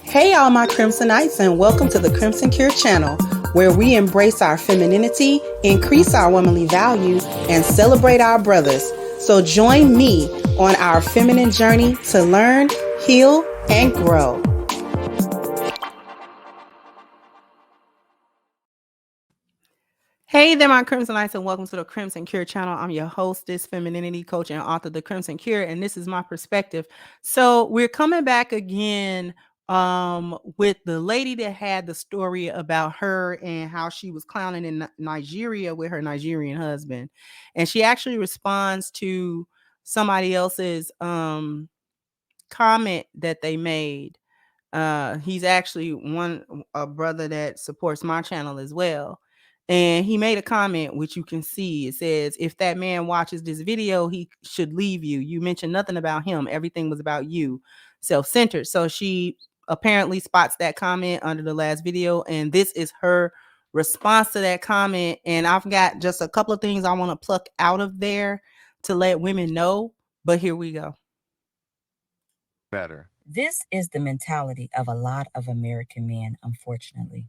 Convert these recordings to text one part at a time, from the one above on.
Hey, all my Crimsonites, and welcome to the Crimson Cure channel, where we embrace our femininity, increase our womanly values, and celebrate our brothers. So join me on our feminine journey to learn, heal, and grow. Hey there, my Crimsonites, and welcome to the Crimson Cure channel. I'm your hostess, femininity coach, and author of The Crimson Cure, and this is my perspective. So we're coming back again with the lady that had the story about her and how she was clowning in Nigeria with her Nigerian husband. And she actually responds to somebody else's comment that they made. He's actually a brother that supports my channel as well. And he made a comment, which you can see. It says, if that man watches this video, he should leave you. You mentioned nothing about him. Everything was about you. Self-centered. So she apparently spots that comment under the last video. And this is her response to that comment. And I've got just a couple of things I want to pluck out of there to let women know. But here we go. Better. This is the mentality of a lot of American men, unfortunately.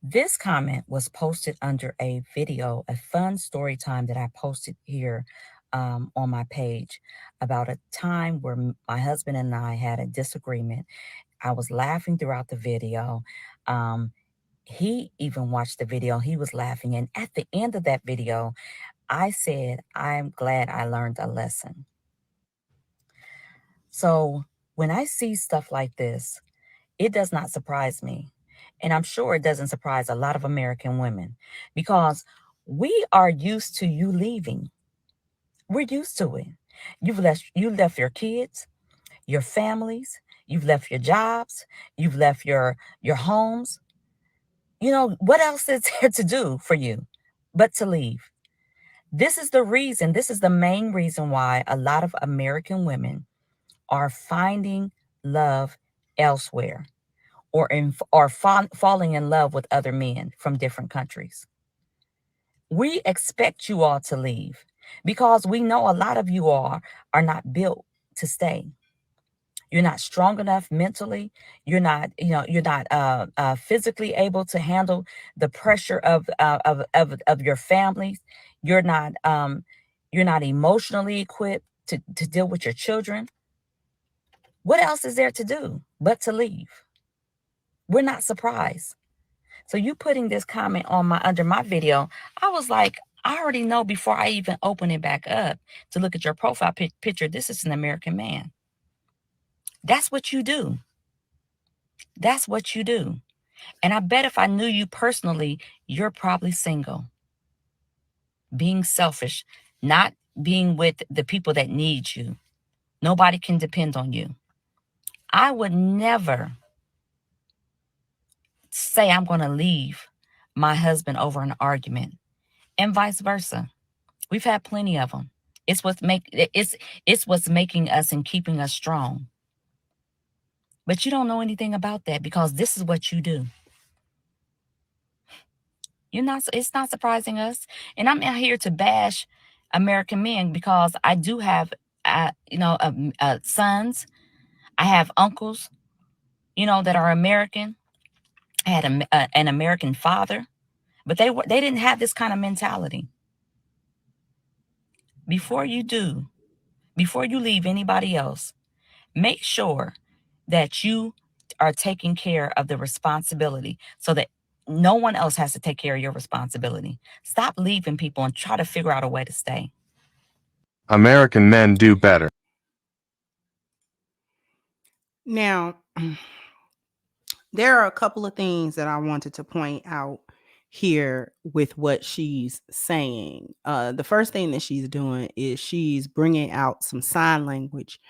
This comment was posted under a video, a fun story time that I posted here on my page about a time where my husband and I had a disagreement. I was laughing throughout the video. He even watched the video. He was laughing. And at the end of that video, I said, I'm glad I learned a lesson. So when I see stuff like this, it does not surprise me. And I'm sure it doesn't surprise a lot of American women because we are used to you leaving. We're used to it. You left your kids, your families, you've left your jobs, you've left your homes. You know, what else is there to do for you but to leave? This is the main reason why a lot of American women are finding love elsewhere or falling in love with other men from different countries. We expect you all to leave because we know a lot of you all are not built to stay. You're not strong enough mentally. You're not physically able to handle the pressure of your families. You're not emotionally equipped to deal with your children. What else is there to do but to leave? We're not surprised. So you putting this comment on under my video, I was like, I already know before I even open it back up to look at your profile picture, this is an American man. That's what you do. That's what you do. And I bet if I knew you personally, you're probably single. Being selfish, not being with the people that need you. Nobody can depend on you. I would never say I'm going to leave my husband over an argument, and vice versa. We've had plenty of them. It's what's making us and keeping us strong. But you don't know anything about that because this is what you do. It's not surprising us. And I'm out here to bash American men because I do have sons. I have uncles, that are American. I had an American father, but they didn't have this kind of mentality. Before you leave anybody else, make sure that you are taking care of the responsibility so that no one else has to take care of your responsibility. Stop leaving people and try to figure out a way to stay. American men do better. Now, there are a couple of things that I wanted to point out here with what she's saying. The first thing that she's doing is she's bringing out some sign language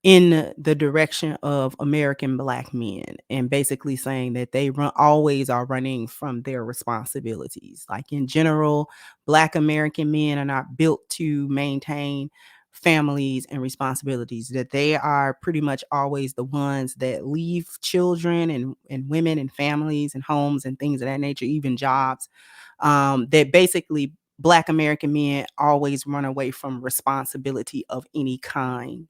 in the direction of American Black men and basically saying that they always are running from their responsibilities. Like in general, Black American men are not built to maintain families and responsibilities, that they are pretty much always the ones that leave children and women and families and homes and things of that nature, even jobs, that basically Black American men always run away from responsibility of any kind,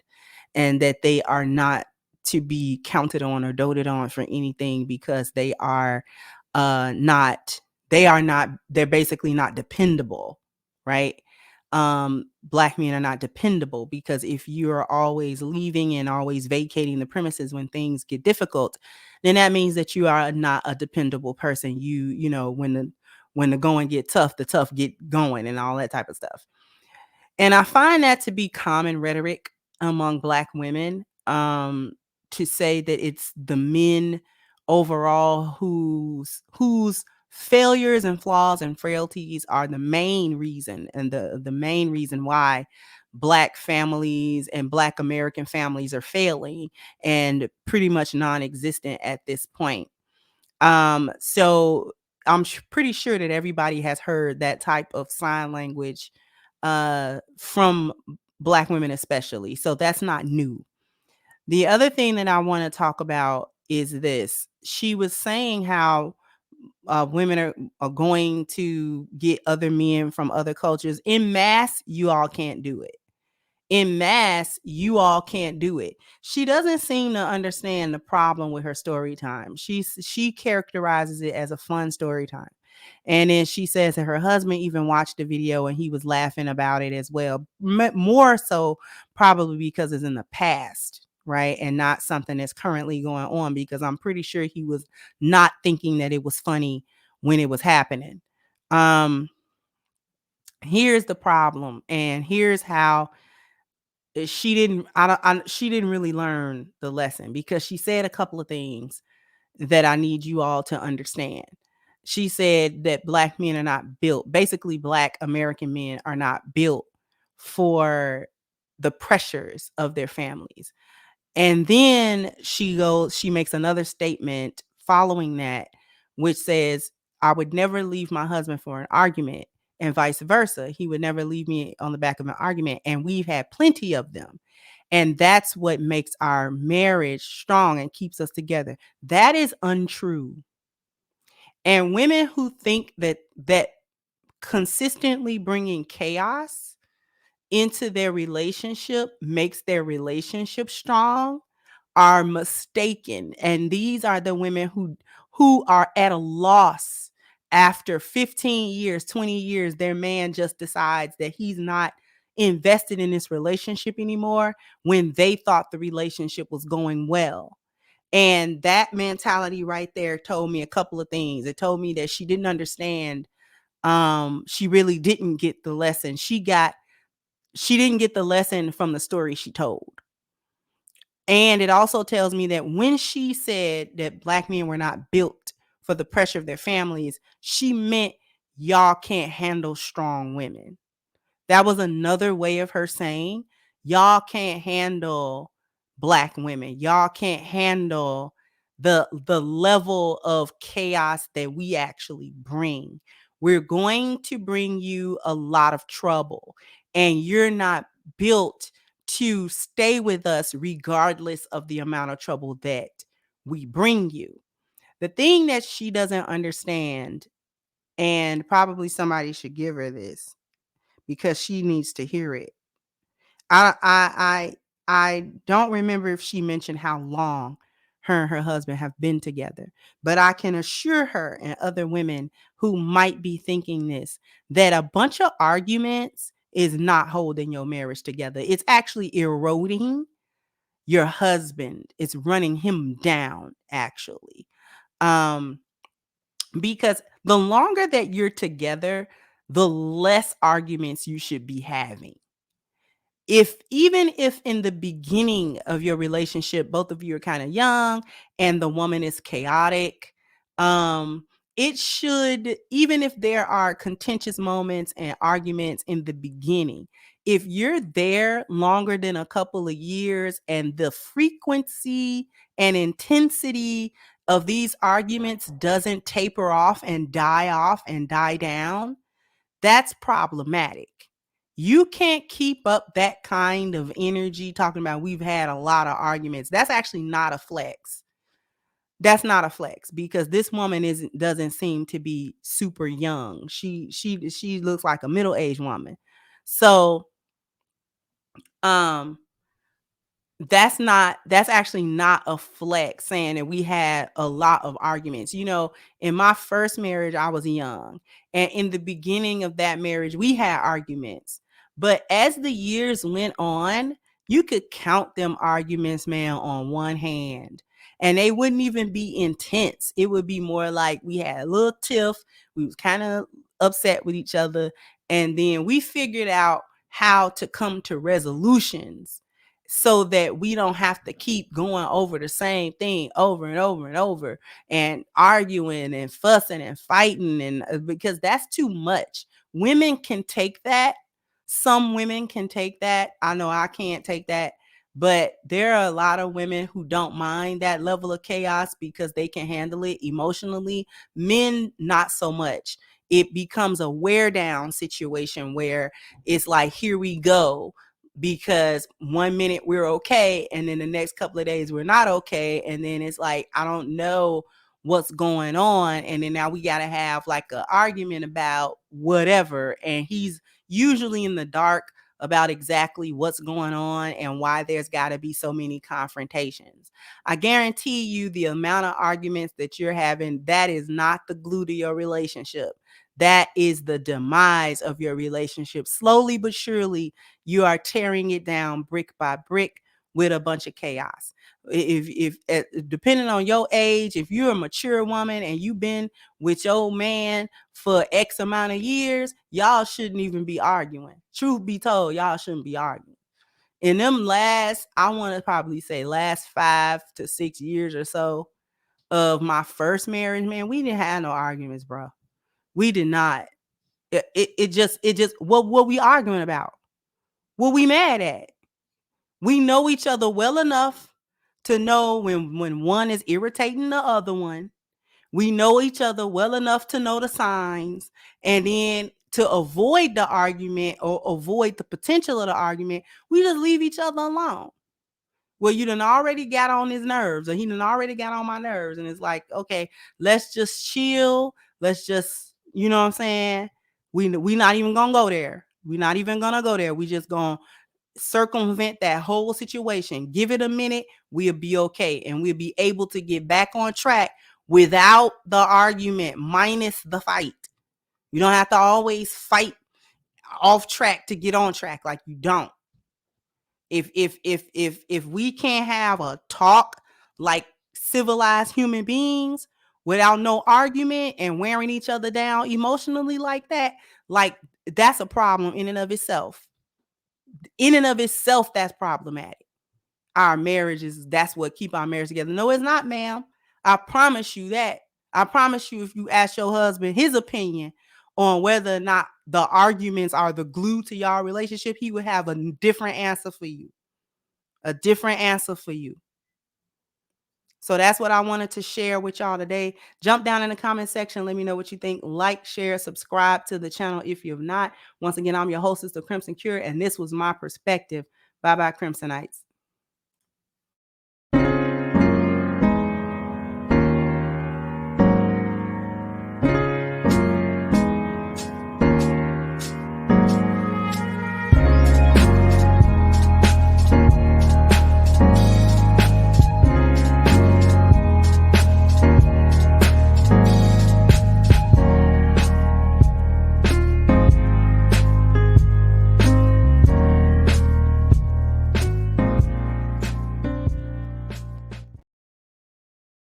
and that they are not to be counted on or doted on for anything because they're basically not dependable, right? Black men are not dependable because if you're always leaving and always vacating the premises when things get difficult, then that means that you are not a dependable person. You know, when the going get tough, the tough get going and all that type of stuff. And I find that to be common rhetoric among Black women, to say that it's the men overall whose failures and flaws and frailties are the main reason, and the main reason why Black families and Black American families are failing and pretty much non-existent at this point. So I'm pretty sure that everybody has heard that type of sign language from Black women especially. So that's not new. The other thing that I want to talk about is this. She was saying how women are going to get other men from other cultures. In mass, you all can't do it. In mass, you all can't do it. She doesn't seem to understand the problem with her story time. She characterizes it as a fun story time. And then she says that her husband even watched the video and he was laughing about it as well. More so probably because it's in the past, right? And not something that's currently going on, because I'm pretty sure he was not thinking that it was funny when it was happening. Here's the problem, and here's how she didn't really learn the lesson, because she said a couple of things that I need you all to understand. She said that Black men are not built, basically Black American men are not built for the pressures of their families. And then she makes another statement following that, which says, I would never leave my husband for an argument, and vice versa. He would never leave me on the back of an argument. And we've had plenty of them. And that's what makes our marriage strong and keeps us together. That is untrue. And women who think that consistently bringing chaos into their relationship makes their relationship strong are mistaken. And these are the women who are at a loss after 15 years, 20 years. Their man just decides that he's not invested in this relationship anymore when they thought the relationship was going well. And that mentality right there told me a couple of things. It told me that she didn't understand. She really didn't get the lesson. She didn't get the lesson from the story she told. And it also tells me that when she said that Black men were not built for the pressure of their families, she meant y'all can't handle strong women. That was another way of her saying, y'all can't handle Black women. Y'all can't handle the level of chaos that we actually bring. We're going to bring you a lot of trouble, and you're not built to stay with us regardless of the amount of trouble that we bring you. The thing that she doesn't understand, and probably somebody should give her this because she needs to hear it. I don't remember if she mentioned how long her and her husband have been together, but I can assure her and other women who might be thinking this, that a bunch of arguments is not holding your marriage together. It's actually eroding your husband. It's running him down, actually. Because the longer that you're together, the less arguments you should be having. Even if in the beginning of your relationship, both of you are kind of young and the woman is chaotic, it should, even if there are contentious moments and arguments in the beginning, if you're there longer than a couple of years and the frequency and intensity of these arguments doesn't taper off and die down, that's problematic. You can't keep up that kind of energy talking about we've had a lot of arguments. That's actually not a flex. That's not a flex, because this woman doesn't seem to be super young. She looks like a middle-aged woman. So that's actually not a flex saying that we had a lot of arguments. You know, in my first marriage, I was young. And in the beginning of that marriage, we had arguments. But as the years went on, you could count them arguments, man, on one hand. And they wouldn't even be intense. It would be more like we had a little tiff. We was kind of upset with each other. And then we figured out how to come to resolutions so that we don't have to keep going over the same thing over and over and over and arguing and fussing and fighting. And because that's too much. Women can take that. Some women can take that. I know I can't take that. But there are a lot of women who don't mind that level of chaos because they can handle it emotionally. Men, not so much. It becomes a wear down situation where it's like, here we go, because 1 minute we're okay and then the next couple of days we're not okay, and then it's like, I don't know what's going on, and then now we got to have like an argument about whatever, and he's usually in the dark about exactly what's going on and why there's got to be so many confrontations. I guarantee you the amount of arguments that you're having, that is not the glue to your relationship. That is the demise of your relationship. Slowly but surely, you are tearing it down brick by brick with a bunch of chaos. If depending on your age, if you're a mature woman and you've been with your man for X amount of years, y'all shouldn't even be arguing. Truth be told, y'all shouldn't be arguing. In them last, I want to probably say last 5 to 6 years or so of my first marriage, man, we didn't have no arguments, bro. We did not. It just what we arguing about? What we mad at? We know each other well enough to know when one is irritating the other one. We know each other well enough to know the signs. And then to avoid the argument or avoid the potential of the argument, we just leave each other alone. Well, you done already got on his nerves, or he done already got on my nerves. And it's like, okay, let's just chill. Let's just, you know what I'm saying? We not even gonna go there. We not even gonna go there. We just gonna circumvent that whole situation. Give it a minute, we'll be okay, and we'll be able to get back on track without the argument, minus the fight. You don't have to always fight off track to get on track. Like, you don't. If we can't have a talk like civilized human beings without no argument and wearing each other down emotionally like that, like, that's a problem in and of itself. In and of itself, that's problematic. Our marriages, that's what keep our marriage together. No, it's not, ma'am. I promise you that. I promise you, if you ask your husband his opinion on whether or not the arguments are the glue to y'all relationship, he would have a different answer for you. A different answer for you. So that's what I wanted to share with y'all today. Jump down in the comment section. Let me know what you think. Like, share, subscribe to the channel if you have not. Once again, I'm your hostess, the Crimson Cure, and this was my perspective. Bye-bye, Crimsonites.